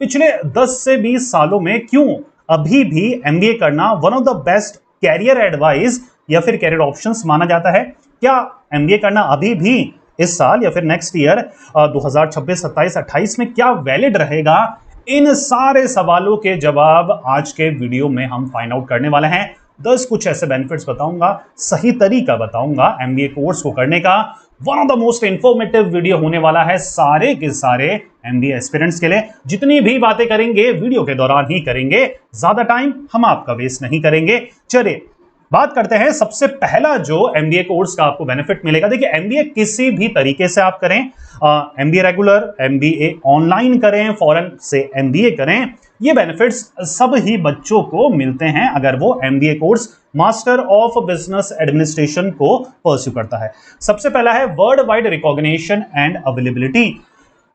पिछले 10 से 20 सालों में क्यों अभी भी एमबीए करना one of the best career advice या फिर कैरियर ऑप्शंस माना जाता है? क्या एमबीए करना अभी भी इस साल या फिर नेक्स्ट ईयर 2026, 27, 28 में क्या वैलिड रहेगा? इन सारे सवालों के जवाब आज के वीडियो में हम फाइंड आउट करने वाले हैं। 10 कुछ ऐसे बेनिफिट्स बताऊंगा, सही तरीका बताऊंगा एमबीए कोर्स को करने का। One of the most informative video होने वाला है सारे के सारे एमबीए एस्पिरेंट्स के लिए। जितनी भी बातें करेंगे वीडियो के दौरान ही करेंगे, ज्यादा टाइम हम आपका वेस्ट नहीं करेंगे। चलिए बात करते हैं। सबसे पहला जो एमबीए कोर्स का आपको बेनिफिट मिलेगा, देखिए एमबीए किसी भी तरीके से आप करें, एमबीए रेगुलर, एमबीए ऑनलाइन करें, फॉरेन से एमबीए करें, ये बेनिफिट्स सब ही बच्चों को मिलते हैं अगर वो MBA course master of business administration को परस्यू करता है। सबसे पहला है world wide recognition and availability.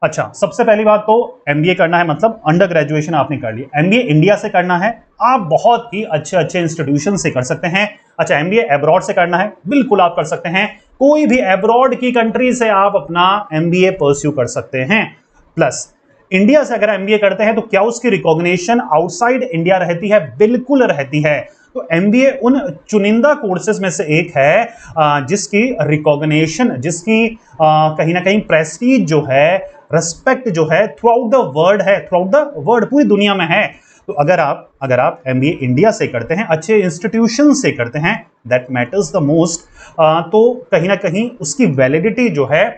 अच्छा, सबसे पहली बात तो एमबीए करना है मतलब अंडर ग्रेजुएशन आपने कर लिया, एमबीए इंडिया से करना है, आप बहुत ही अच्छे अच्छे इंस्टीट्यूशन से कर सकते हैं। अच्छा, एमबीए अब्रॉड से करना है, बिल्कुल आप कर सकते हैं, कोई भी अब्रॉड की कंट्री से आप अपना एमबीए परस्यू कर सकते हैं। प्लस इंडिया से अगर एमबीए करते हैं तो क्या उसकी रिकॉग्निशन आउटसाइड इंडिया रहती है? बिल्कुल रहती है। तो एमबीए उन चुनिंदा कोर्सेज में से एक है जिसकी रिकॉग्निशन, जिसकी कहीं ना कहीं प्रेस्टीज जो है, रेस्पेक्ट जो है थ्रू आउट द वर्ल्ड है, थ्रू आउट द वर्ल्ड, पूरी दुनिया में है। तो अगर आप एमबीए इंडिया से करते हैं, अच्छे इंस्टीट्यूशन से करते हैं, दैट मैटर्स द मोस्ट, तो कहीं ना कहीं उसकी वैलिडिटी जो है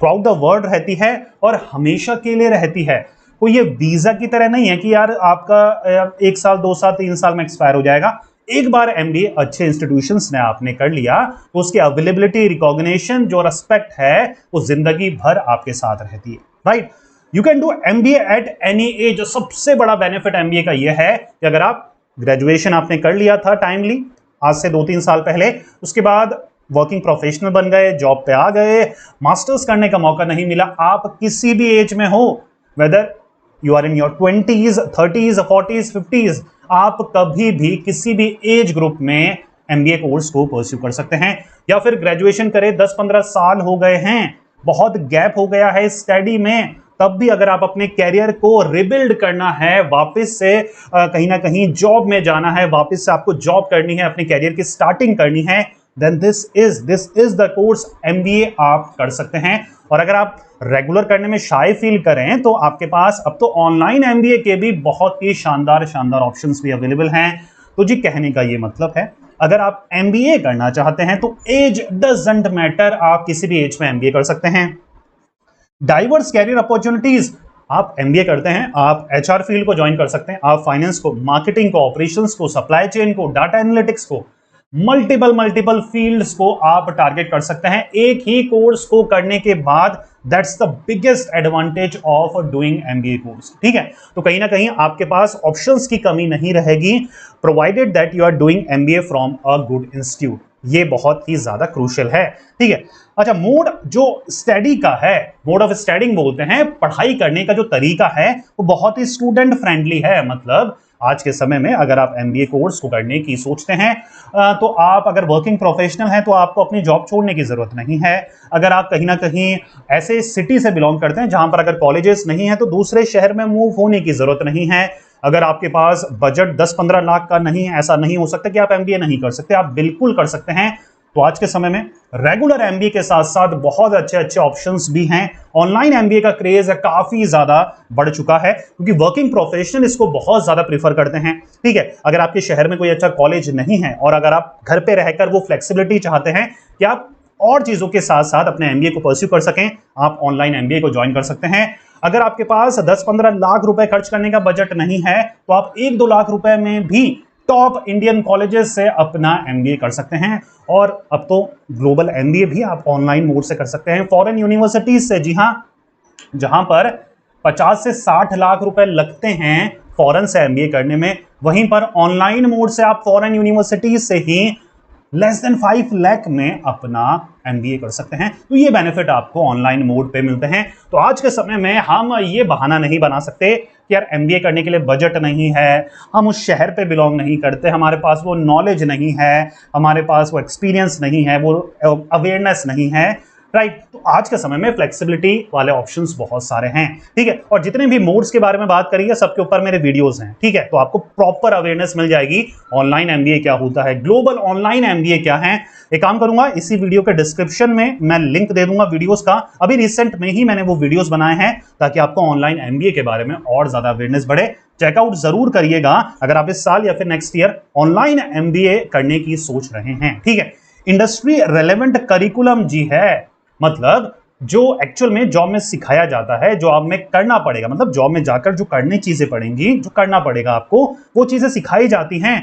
थ्रू आउट द वर्ल्ड रहती है और हमेशा के लिए रहती है। कोई ये वीजा की तरह नहीं है कि यार आपका 1 साल, 2 साल, 3 साल में एक्सपायर हो जाएगा। एक बार एमबीए अच्छे इंस्टीट्यूशंस ने आपने कर लिया तो उसकी अवेलेबिलिटी, रिकॉग्निशन, जो रेस्पेक्ट है वो जिंदगी भर आपके साथ रहती है, right? You can do MBA at any as. सबसे बड़ा बेनिफिट एमबीए का यह है कि अगर आप ग्रेजुएशन आपने कर लिया था टाइमली, आज से 2-3 साल पहले, उसके बाद वर्किंग प्रोफेशनल बन गए, जॉब पे आ गए, मास्टर्स करने का मौका नहीं मिला, आप किसी भी एज में हो, whether you are in your 20s, 30s, 40s, 50s, आप कभी भी किसी भी एज ग्रुप में एमबीए कोर्स को परस्यू कर सकते हैं। या फिर ग्रेजुएशन करें, 10-15 साल हो गए हैं, बहुत गैप हो गया है स्टडी में, तब भी अगर आप अपने कैरियर को रिबिल्ड करना है, वापस से कहीं ना कहीं जॉब में जाना है, वापस से आपको जॉब करनी है, अपने कैरियर की स्टार्टिंग करनी है, then this is the course MBA आप कर सकते हैं। और अगर आप रेगुलर करने में शाय फील करें तो आपके पास अब तो ऑनलाइन एमबीए के भी बहुत ही शानदार ऑप्शंस भी अवेलेबल हैं। तो जी कहने का ये मतलब है, अगर आप एमबीए करना चाहते हैं तो एज डजंट मैटर, आप किसी भी एज में एमबीए कर सकते हैं। डाइवर्स कैरियर अपॉर्चुनिटीज, आप एमबीए करते हैं, आप एचआर फील्ड को ज्वाइन कर सकते हैं, आप फाइनेंस को, मार्केटिंग को, ऑपरेशंस को, सप्लाई चेन को, डाटा एनालिटिक्स को, मल्टीपल फील्ड्स को आप टारगेट कर सकते हैं एक ही कोर्स को करने के बाद। That's the biggest advantage of doing MBA course, ठीक है? तो कहीं ना कहीं आपके पास ऑप्शंस की कमी नहीं रहेगी, provided that you are doing MBA from a good institute. ये बहुत ही ज्यादा क्रूशियल है, ठीक है? अच्छा, मोड जो स्टडी का है, मोड ऑफ स्टडिंग बोलते हैं, पढ़ाई करने का जो तरीका है वो बहुत ही स्टूडेंट फ्रेंडली है। मतलब आज के समय में अगर आप एमबीए कोर्स को करने की सोचते हैं तो आप अगर वर्किंग प्रोफेशनल हैं तो आपको अपनी जॉब छोड़ने की जरूरत नहीं है। अगर आप कहीं ना कहीं ऐसे सिटी से बिलोंग करते हैं जहां पर अगर कॉलेजेस नहीं है तो दूसरे शहर में मूव होने की जरूरत नहीं है। अगर आपके पास बजट 10-15 लाख का नहीं है, ऐसा नहीं हो सकता कि आप एमबीए नहीं कर सकते, आप बिल्कुल कर सकते हैं। तो आज के समय में रेगुलर एमबीए के साथ साथ बहुत अच्छे अच्छे ऑप्शंस भी हैं। ऑनलाइन एमबीए का क्रेज काफी ज्यादा बढ़ चुका है क्योंकि वर्किंग प्रोफेशनल इसको बहुत ज्यादा प्रीफर करते हैं, ठीक है? अगर आपके शहर में कोई अच्छा कॉलेज नहीं है और अगर आप घर पे रहकर वो फ्लेक्सिबिलिटी चाहते हैं कि आप और चीजों के साथ साथ अपने एमबीए को परस्यू कर सकें, आप ऑनलाइन एमबीए को ज्वाइन कर सकते हैं। अगर आपके पास 10-15 लाख रुपए खर्च करने का बजट नहीं है तो आप 1-2 लाख रुपए में भी टॉप इंडियन कॉलेजेस से अपना एमबीए कर सकते हैं। और अब तो ग्लोबल एमबीए भी आप ऑनलाइन मोड से कर सकते हैं, फॉरेन यूनिवर्सिटीज से। जी हाँ, जहां पर 50 से 60 लाख रुपए लगते हैं फॉरेन से एमबीए करने में, वहीं पर ऑनलाइन मोड से आप फॉरेन यूनिवर्सिटीज से ही लेस देन 5 लाख में अपना एमबीए कर सकते हैं। तो ये बेनिफिट आपको ऑनलाइन मोड पे मिलते हैं। तो आज के समय में हम ये बहाना नहीं बना सकते कि यार एमबीए करने के लिए बजट नहीं है, हम उस शहर पे बिलोंग नहीं करते, हमारे पास वो नॉलेज नहीं है, हमारे पास वो एक्सपीरियंस नहीं है, वो अवेयरनेस नहीं है। राइट। तो आज के समय में फ्लेक्सिबिलिटी वाले ऑप्शंस बहुत सारे हैं, ठीक है। और जितने भी मोड्स के बारे में बात करी है सबके ऊपर मेरे वीडियोस हैं, ठीक है। तो आपको प्रॉपर अवेयरनेस मिल जाएगी ऑनलाइन एमबीए क्या होता है, ग्लोबल ऑनलाइन एमबीए क्या है। एक काम करूंगा, इसी वीडियो के डिस्क्रिप्शन में मैं लिंक दे दूंगा वीडियोस का। अभी रिसेंट में ही मैंने वो वीडियोस बनाए हैं ताकि आपको ऑनलाइन एमबीए के बारे में और ज्यादा अवेयरनेस बढ़े। चेकआउट जरूर करिएगा अगर आप इस साल या फिर नेक्स्ट ईयर ऑनलाइन एमबीए करने की सोच रहे हैं, ठीक है। इंडस्ट्री रेलेवेंट करिकुलम जी है, मतलब जो एक्चुअल में जॉब में सिखाया जाता है, जॉब में करना पड़ेगा, मतलब जॉब में जाकर जो करनी चीजें पड़ेंगी, जो करना पड़ेगा आपको, वो चीजें सिखाई जाती हैं।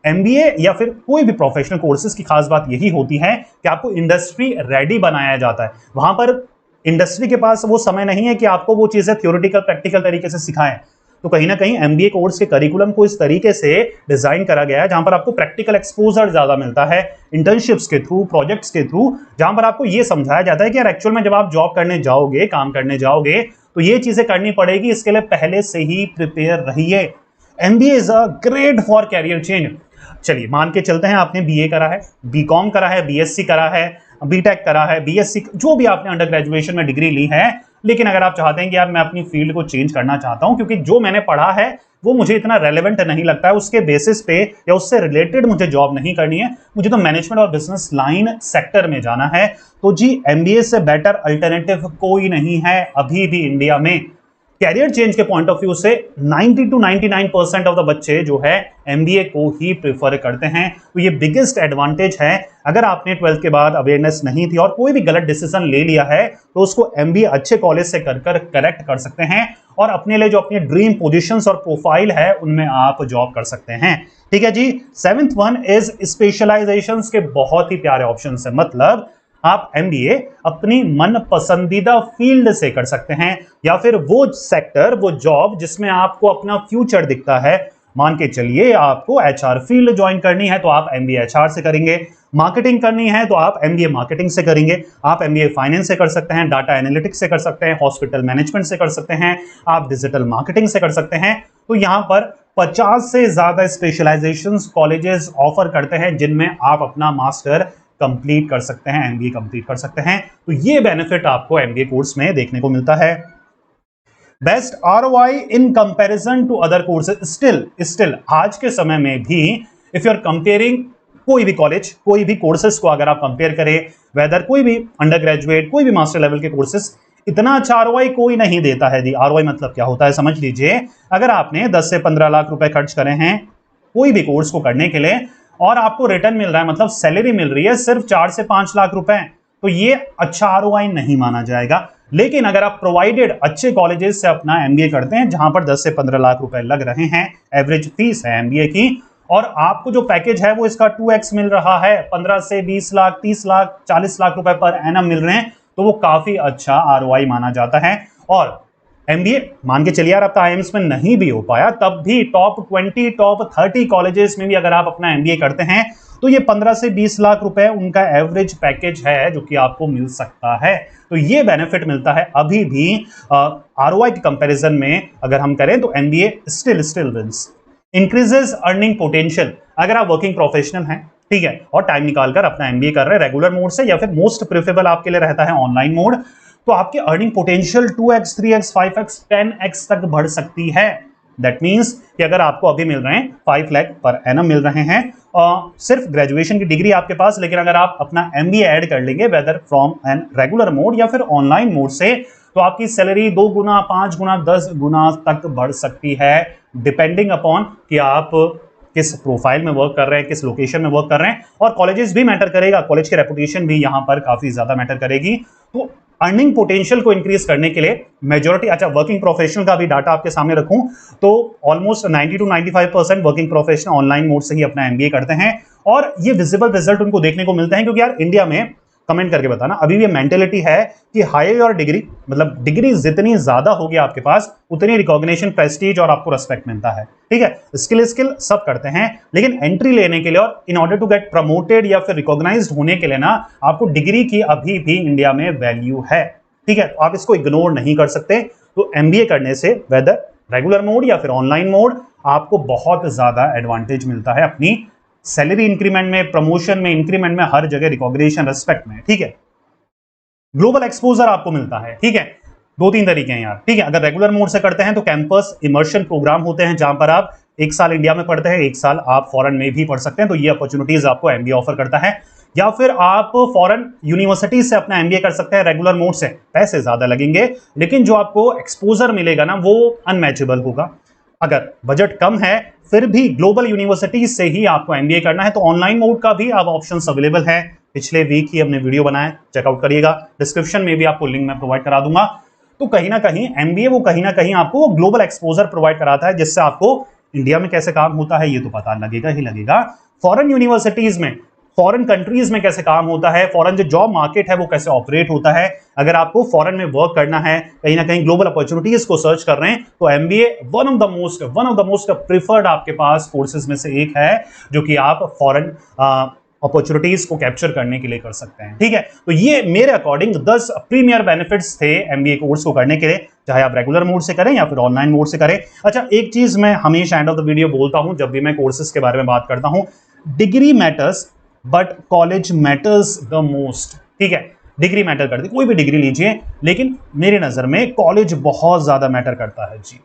एमबीए या फिर कोई भी प्रोफेशनल कोर्सेज की खास बात यही होती है कि आपको इंडस्ट्री रेडी बनाया जाता है। वहां पर इंडस्ट्री के पास वो समय नहीं है कि आपको वो चीजें थ्योरेटिकल प्रैक्टिकल तरीके से सिखाएं। तो कहीं ना कहीं एमबीए कोर्स के करिकुलम को इस तरीके से डिजाइन करा गया है जहां पर आपको प्रैक्टिकल एक्सपोजर ज्यादा मिलता है, इंटर्नशिप्स के थ्रू, प्रोजेक्ट्स के थ्रू, जहां पर आपको ये समझाया जाता है कि यार एक्चुअल में जब आप जॉब करने जाओगे, काम करने जाओगे, तो ये चीजें करनी पड़ेगी, इसके लिए पहले से ही प्रिपेयर रहिए। MBA is a great for career change. चलिए मान के चलते हैं आपने बीए करा है, बीकॉम करा है, बीएससी करा है, बीटेक करा है, बीएससी, जो भी आपने अंडर ग्रेजुएशन में डिग्री ली है, लेकिन अगर आप चाहते हैं कि यार मैं अपनी फील्ड को चेंज करना चाहता हूं क्योंकि जो मैंने पढ़ा है वो मुझे इतना रेलेवेंट नहीं लगता है, उसके बेसिस पे या उससे रिलेटेड मुझे जॉब नहीं करनी है, मुझे तो मैनेजमेंट और बिजनेस लाइन सेक्टर में जाना है, तो जी एमबीए से बेटर अल्टरनेटिव कोई नहीं है अभी भी इंडिया में। कैरियर चेंज के पॉइंट ऑफ व्यू से 90 to 99% ऑफ द बच्चे जो है एमबीए को ही प्रेफर करते हैं। तो ये बिगेस्ट एडवांटेज है। अगर आपने 12th के बाद अवेयरनेस नहीं थी और कोई भी गलत डिसीजन ले लिया है तो उसको एमबीए अच्छे कॉलेज से कर करेक्ट कर सकते हैं और अपने लिए जो अपनी ड्रीम पोजीशंस और प्रोफाइल है उनमें आप जॉब कर सकते हैं, ठीक है जी। 7th वन इज स्पेशलाइजेशंस के बहुत ही प्यारे ऑप्शन है, मतलब आप एमबीए अपनी मन पसंदीदा फील्ड से कर सकते हैं या फिर वो सेक्टर, वो जॉब जिसमें आपको अपना फ्यूचर दिखता है। मान के चलिए आपको एचआर फील्ड ज्वाइन करनी है तो आप एमबीए एचआर से करेंगे, मार्केटिंग करनी है तो आप एमबीए मार्केटिंग से करेंगे, आप एमबीए फाइनेंस से कर सकते हैं, डाटा एनालिटिक्स से कर सकते हैं, हॉस्पिटल मैनेजमेंट से कर सकते हैं, आप डिजिटल मार्केटिंग से कर सकते हैं। तो यहां पर 50 से ज्यादा स्पेशलाइजेशंस कॉलेजेस ऑफर करते हैं जिनमें आप अपना मास्टर कंप्लीट कर सकते हैं, एमबीए कंप्लीट कर सकते हैं। तो ये बेनिफिट आपको एमबीए कोर्स में देखने को मिलता है। Best ROI in comparison to other courses, still आज के समय में भी इफ यू आर कंपेयरिंग कोई भी कॉलेज, कोई भी कोर्सेज को अगर आप कंपेयर करें, वेदर कोई भी अंडर ग्रेजुएट, कोई भी मास्टर लेवल के कोर्सेज, इतना अच्छा आरओआई कोई नहीं देता है। दी आरओआई मतलब क्या होता है समझ लीजिए, अगर आपने 10 से 15 लाख रुपए खर्च करे हैं कोई भी कोर्स को करने के लिए और आपको रिटर्न मिल रहा है, मतलब सैलरी मिल रही है सिर्फ 4 से 5 लाख रुपए, तो ये अच्छा आरओआई नहीं माना जाएगा। लेकिन अगर आप प्रोवाइडेड अच्छे कॉलेजेस से अपना एमबीए करते हैं जहां पर 10 से 15 लाख रुपए लग रहे हैं, एवरेज फीस है एमबीए की, और आपको जो पैकेज है वो इसका 2x मिल रहा है, 15 से 20 लाख, 30 लाख, 40 लाख रुपए पर एनम मिल रहे हैं, तो वो काफी अच्छा आरओआई माना जाता है। और एमबीए मान के चलिए यार आपका आईएम्स में नहीं भी हो पाया, तब भी टॉप 20, टॉप 30 कॉलेजेस में भी अगर आप अपना एमबीए करते हैं तो ये 15 से 20 लाख रुपए उनका एवरेज पैकेज है जो कि आपको मिल सकता है। तो ये बेनिफिट मिलता है अभी भी आरओआई के कंपैरिजन में अगर हम करें तो MBA still wins. Increases earning potential, अगर आप वर्किंग प्रोफेशनल हैं, ठीक है, और टाइम निकालकर अपना एमबीए कर रहे हैं रेगुलर मोड से या फिर मोस्ट प्रेफरेबल आपके लिए रहता है ऑनलाइन मोड, तो आपकी earning potential 2x, 3x, 5x, 10x तक बढ़ सकती है। दैट मींस कि अगर आपको अभी मिल रहे हैं 5 लाख पर एनम मिल रहे हैं सिर्फ ग्रेजुएशन की डिग्री आपके पास, लेकिन अगर आप अपना एमबीए ऐड कर लेंगे whether from an regular mode या फिर ऑनलाइन मोड से, तो आपकी सैलरी 2 गुना, 5 गुना, 10 गुना तक बढ़ सकती है, डिपेंडिंग अपॉन कि आप किस प्रोफाइल में वर्क कर रहे हैं, किस लोकेशन में वर्क कर रहे हैं। और कॉलेजेस भी मैटर करेगा, कॉलेज की रेपुटेशन भी यहां पर काफी ज्यादा मैटर करेगी। तो अर्निंग पोटेंशियल को इंक्रीज करने के लिए मेजॉरिटी, अच्छा वर्किंग प्रोफेशनल का भी डाटा आपके सामने रखूं तो almost 90 to 95% working professional online mode से ही अपना एमबीए करते हैं और ये विजिबल रिजल्ट उनको देखने को मिलते हैं। क्योंकि यार इंडिया में, कमेंट करके बताना, अभी भी मेंटेलिटी है कि हाई योर डिग्री, मतलब डिग्री जितनी ज्यादा होगी आपके पास उतनी रिकॉग्निशन, प्रेस्टीज और आपको रेस्पेक्ट मिलता है, ठीक है। स्किल सब करते हैं, लेकिन एंट्री लेने के लिए और in order to get promoted या फिर रिकॉग्नाइज्ड होने के लिए ना आपको डिग्री की अभी भी इंडिया में वैल्यू है, ठीक है। तो आप इसको इग्नोर नहीं कर सकते। तो एमबीए करने से वेदर रेगुलर मोड या फिर ऑनलाइन मोड आपको बहुत ज्यादा एडवांटेज मिलता है अपनी सैलरी इंक्रीमेंट में, प्रमोशन में, इंक्रीमेंट में, हर जगह रिकॉग्निशन, रेस्पेक्ट में, ठीक है। ग्लोबल एक्सपोजर आपको मिलता है। ठीक है, दो तीन तरीके हैं यार। ठीक है, अगर रेगुलर मोड से करते हैं तो कैंपस इमर्शन प्रोग्राम होते हैं जहां पर आप एक साल इंडिया में पढ़ते हैं, एक साल आप फॉरेन में भी पढ़ सकते हैं, तो ये अपॉर्चुनिटीज आपको एमबीए ऑफर करता है। या फिर आप फॉरेन यूनिवर्सिटी से अपना एमबीए कर सकते हैं रेगुलर मोड से, पैसे ज्यादा लगेंगे लेकिन जो आपको एक्सपोजर मिलेगा ना वो अनमैचेबल होगा। अगर बजट कम है फिर भी ग्लोबल यूनिवर्सिटी से ही आपको एमबीए करना है तो ऑनलाइन मोड का भी अब ऑप्शंस अवेलेबल है। पिछले वीक ही हमने वीडियो बनाया, चेकआउट करिएगा, डिस्क्रिप्शन में भी आपको लिंक मैं प्रोवाइड करा दूंगा। तो कहीं ना कहीं एमबीए वो कहीं ना कहीं आपको ग्लोबल एक्सपोजर प्रोवाइड कराता है जिससे आपको इंडिया में कैसे काम होता है ये तो पता लगेगा ही लगेगा, फॉरेन यूनिवर्सिटीज में, फॉरेन कंट्रीज में कैसे काम होता है, फॉरेन जो जॉब मार्केट है वो कैसे ऑपरेट होता है। अगर आपको फॉरेन में वर्क करना है, कहीं ना कहीं ग्लोबल अपॉर्चुनिटीज को सर्च कर रहे हैं तो MBA one of the most preferred आपके पास कोर्सेज में से एक है जो कि आप फॉरेन अपॉर्चुनिटीज को कैप्चर करने के लिए कर सकते हैं। ठीक है, तो ये मेरे अकॉर्डिंग 10 प्रीमियर बेनिफिट्स थे एमबीए कोर्स को करने के लिए, चाहे आप रेगुलर मोड से करें या फिर ऑनलाइन मोड से करें। अच्छा, एक चीज मैं हमेशा एंड ऑफ द वीडियो बोलता हूं जब भी मैं कोर्सेज के बारे में बात करता हूं, degree matters but college matters the most. ठीक है, डिग्री मैटर करती, कोई भी डिग्री लीजिए लेकिन मेरी नजर में कॉलेज बहुत ज्यादा मैटर करता है जी।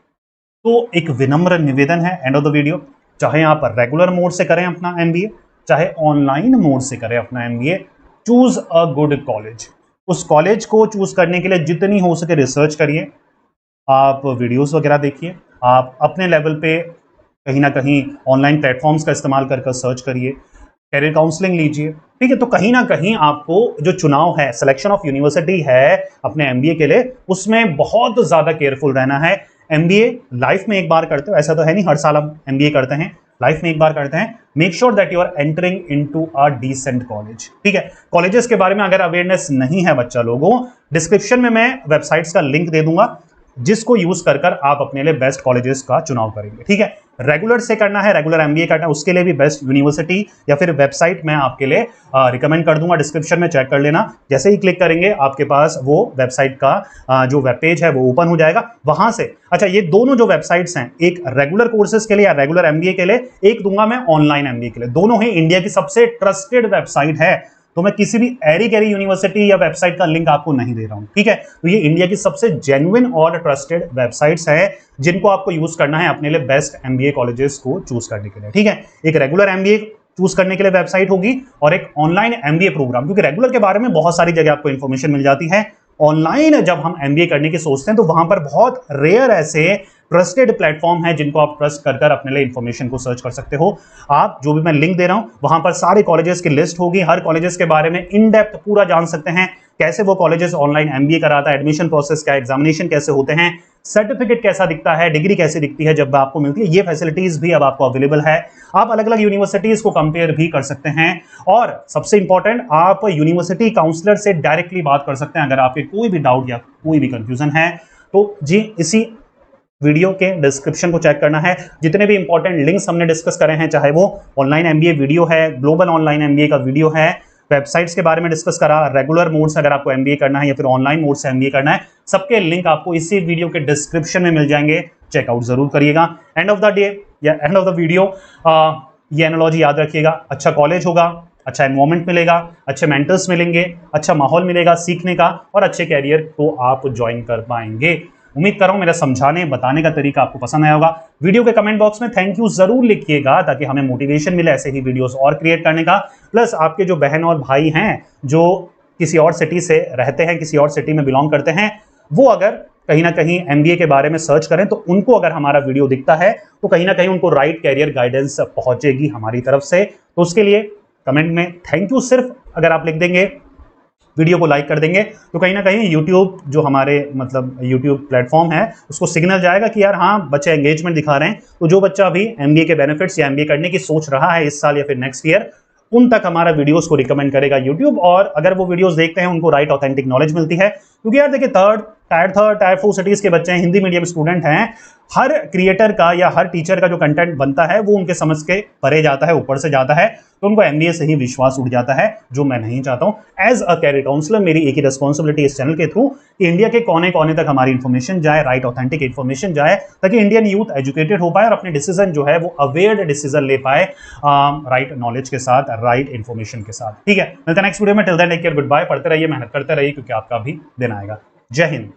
तो एक विनम्र निवेदन है एंड ऑफ द वीडियो, चाहे आप रेगुलर मोड से करें अपना एमबीए, चाहे ऑनलाइन मोड से करें अपना MBA, choose a good college. उस कॉलेज को चूज करने के लिए जितनी हो सके रिसर्च करिए, आप वीडियोस वगैरह देखिए, आप अपने लेवल पे कहीं ना कहीं ऑनलाइन प्लेटफॉर्म्स का इस्तेमाल कर सर्च करिए, कैरियर काउंसलिंग लीजिए। ठीक है, तो कहीं ना कहीं आपको जो चुनाव है, सिलेक्शन ऑफ यूनिवर्सिटी है अपने एमबीए के लिए, उसमें बहुत ज्यादा केयरफुल रहना है। एमबीए लाइफ में एक बार करते हो, ऐसा तो है नहीं हर साल हम एमबीए करते हैं, लाइफ में एक बार करते हैं। Make sure that you are entering into a decent college. ठीक है, कॉलेजेस के बारे में अगर अवेयरनेस नहीं है बच्चा लोगों, डिस्क्रिप्शन में मैं वेबसाइट्स का लिंक दे दूंगा जिसको यूज कर आप अपने लिए बेस्ट कॉलेजेस का चुनाव करेंगे। ठीक है, रेगुलर से करना है, रेगुलर एमबीए करना है, उसके लिए भी बेस्ट यूनिवर्सिटी या फिर वेबसाइट मैं आपके लिए रिकमेंड कर दूंगा, डिस्क्रिप्शन में चेक कर लेना। जैसे ही क्लिक करेंगे आपके पास वो वेबसाइट का जो वेब पेज है वो ओपन हो जाएगा वहां से। अच्छा, ये दोनों जो वेबसाइट्स हैं, एक रेगुलर कोर्सेज के लिए या रेगुलर एमबीए के लिए, एक दूंगा मैं ऑनलाइन एमबीए के लिए, दोनों ही इंडिया की सबसे ट्रस्टेड वेबसाइट है। तो मैं किसी भी एरी गैरी यूनिवर्सिटी या वेबसाइट का लिंक आपको नहीं दे रहा हूं। ठीक है, तो ये इंडिया की सबसे जेन्युइन और ट्रस्टेड वेबसाइट्स है जिनको आपको यूज करना है अपने लिए बेस्ट एमबीए कॉलेजेस को चूज करने के लिए। ठीक है, एक रेगुलर एमबीए चूज करने के लिए वेबसाइट होगी और एक ऑनलाइन एमबीए प्रोग्राम, क्योंकि रेगुलर के बारे में बहुत सारी जगह आपको इंफॉर्मेशन मिल जाती है। ऑनलाइन जब हम एमबीए करने की सोचते हैं तो वहां पर बहुत रेयर ऐसे ट्रस्टेड प्लेटफॉर्म है जिनको आप ट्रस्ट कर अपने लिए इंफॉर्मेशन को सर्च कर सकते हो। आप जो भी मैं लिंक दे रहा हूं वहां पर सारे कॉलेजेस की लिस्ट होगी, हर कॉलेजेस के बारे में इन डेप्थ पूरा जान सकते हैं, कैसे वो कॉलेजेस ऑनलाइन एमबीए कराता है, एडमिशन प्रोसेस क्या, एग्जामिनेशन कैसे होते हैं, सर्टिफिकेट कैसा दिखता है, डिग्री कैसी दिखती है जब आपको मिलती है, ये फैसिलिटीज भी अब आपको अवेलेबल है। आप अलग अलग यूनिवर्सिटीज को कंपेयर भी कर सकते हैं और सबसे इंपॉर्टेंट, आप यूनिवर्सिटी काउंसलर से डायरेक्टली बात कर सकते हैं अगर आपके कोई भी डाउट या कोई भी कंफ्यूजन है। तो जी, इसी वीडियो के डिस्क्रिप्शन को चेक करना है, जितने भी इंपॉर्टेंट लिंक्स हमने डिस्कस करे हैं, चाहे वो ऑनलाइन एमबीए वीडियो है, ग्लोबल ऑनलाइन एमबीए का वीडियो है, वेबसाइट्स के बारे में डिस्कस करा, रेगुलर मोड से अगर आपको एमबीए करना है या फिर ऑनलाइन मोड से एमबीए करना है, सबके लिंक आपको इसी वीडियो के डिस्क्रिप्शन में मिल जाएंगे, चेकआउट जरूर करिएगा। एंड ऑफ द डे या एंड ऑफ द वीडियो ये एनालॉजी याद रखिएगा, अच्छा कॉलेज होगा, अच्छा एनवायरमेंट मिलेगा, अच्छे मेंटर्स मिलेंगे, अच्छा माहौल मिलेगा सीखने का और अच्छे कैरियर को आप ज्वाइन कर पाएंगे। उम्मीद कर रहा हूं मेरा समझाने बताने का तरीका आपको पसंद आया होगा। वीडियो के कमेंट बॉक्स में थैंक यू जरूर लिखिएगा ताकि हमें मोटिवेशन मिले ऐसे ही वीडियोस और क्रिएट करने का। प्लस आपके जो बहन और भाई हैं जो किसी और सिटी से रहते हैं, किसी और सिटी में बिलोंग करते हैं, वो अगर कहीं ना कहीं एमबीए के बारे में सर्च करें तो उनको अगर हमारा वीडियो दिखता है तो कहीं ना कहीं उनको राइट कैरियर गाइडेंस पहुंचेगी हमारी तरफ से। तो उसके लिए कमेंट में थैंक यू सिर्फ अगर आप लिख देंगे, वीडियो को लाइक कर देंगे, तो कहीं ना कहीं यूट्यूब जो हमारे मतलब यूट्यूब प्लेटफॉर्म है उसको सिग्नल जाएगा कि यार हाँ बच्चे एंगेजमेंट दिखा रहे हैं। तो जो बच्चा अभी एमबीए के बेनिफिट्स या एमबीए करने की सोच रहा है इस साल या फिर नेक्स्ट ईयर, उन तक हमारा वीडियोस को रिकमेंड करेगा यूट्यूब। और अगर वो वीडियोस देखते हैं उनको राइट ऑथेंटिक नॉलेज मिलती है, क्योंकि यार देखिए थर्ड टायर 3 टायर 4 सिटीज के बच्चे हैं, हिंदी मीडियम स्टूडेंट हैं, हर क्रिएटर का या हर टीचर का जो कंटेंट बनता है वो उनके समझ के परे जाता है, ऊपर से जाता है, तो उनको एमबीए से ही विश्वास उठ जाता है, जो मैं नहीं चाहता हूं। एज अ कैरियर काउंसलर मेरी एक ही रिस्पॉन्सिबिलिटी इस चैनल के थ्रू कि इंडिया के कोने कोने तक हमारी इंफॉर्मेशन जाए, राइट ऑथेंटिक इंफॉर्मेशन जाए, ताकि इंडियन यूथ एजुकेटेड हो पाए और अपने डिसीजन जो है वो अवेयर्ड डिसीजन ले पाए, राइट नॉलेज के साथ, राइट इंफॉर्मेशन के साथ। ठीक है, मिलते हैं नेक्स्ट वीडियो में। Till then take care, good bye. पढ़ते रहिए, मेहनत करते रहिए, क्योंकि आपका भी दिन आएगा। जय हिंद।